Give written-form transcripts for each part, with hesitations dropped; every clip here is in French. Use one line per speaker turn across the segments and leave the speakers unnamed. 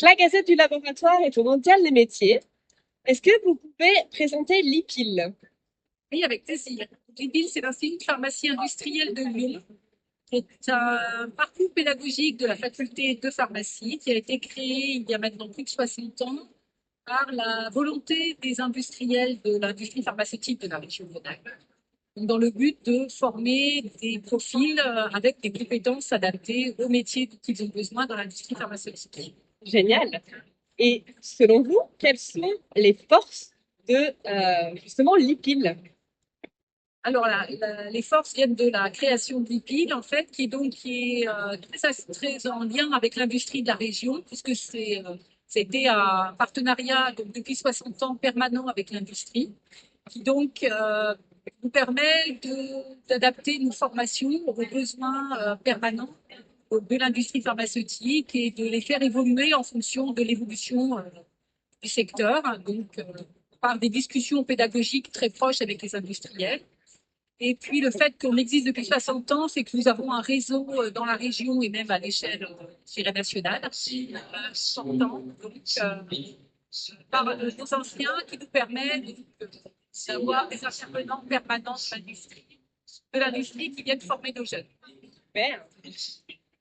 Donc, la Gazette du Laboratoire est au Mondial des métiers. Est-ce que vous pouvez présenter l'IPIL?
Oui, avec plaisir. L'IPIL, c'est l'Institut de pharmacie industrielle de Lyon. C'est un parcours pédagogique de la faculté de pharmacie qui a été créé il y a maintenant plus de 60 ans par la volonté des industriels de l'industrie pharmaceutique de la région Rhône-Alpes, dans le but de former des profils avec des compétences adaptées aux métiers qu'ils ont besoin dans l'industrie pharmaceutique.
Génial. Et selon vous, quelles sont les forces de justement l'IPIL?
Alors, les forces viennent de la création de l'IPIL, en fait, qui est très en lien avec l'industrie de la région, puisque c'était un partenariat donc, depuis 60 ans permanent avec l'industrie, qui nous permet d'adapter nos formations aux besoins permanents de l'industrie pharmaceutique et de les faire évoluer en fonction de l'évolution du secteur, par des discussions pédagogiques très proches avec les industriels. Et puis, le fait qu'on existe depuis 60 ans, c'est que nous avons un réseau dans la région et même à l'échelle, je dirais, nationale, sortant, par nos anciens qui nous permet d'avoir des intervenants permanents de l'industrie qui viennent former nos jeunes.
Super.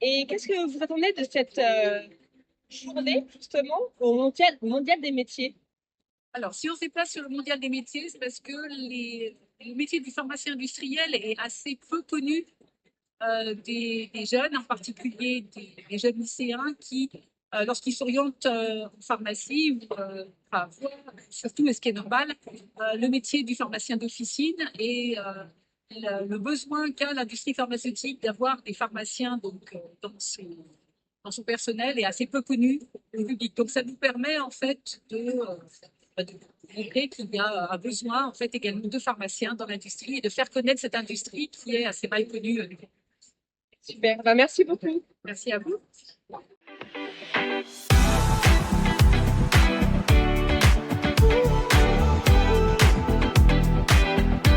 Et qu'est-ce que vous attendez de cette journée justement au mondial des métiers?
Alors, si on se déplace sur le mondial des métiers, c'est parce que le métier du pharmacien industriel est assez peu connu des jeunes, en particulier des jeunes lycéens qui, lorsqu'ils s'orientent en pharmacie, enfin, voient, surtout, et ce qui est normal, le métier du pharmacien d'officine et le besoin qu'a l'industrie pharmaceutique d'avoir des pharmaciens dans son personnel est assez peu connu au public. Donc, ça nous permet en fait de montrer qu'il y a un besoin en fait également de pharmaciens dans l'industrie et de faire connaître cette industrie qui est assez mal connue.
Super. Merci beaucoup.
Merci à vous.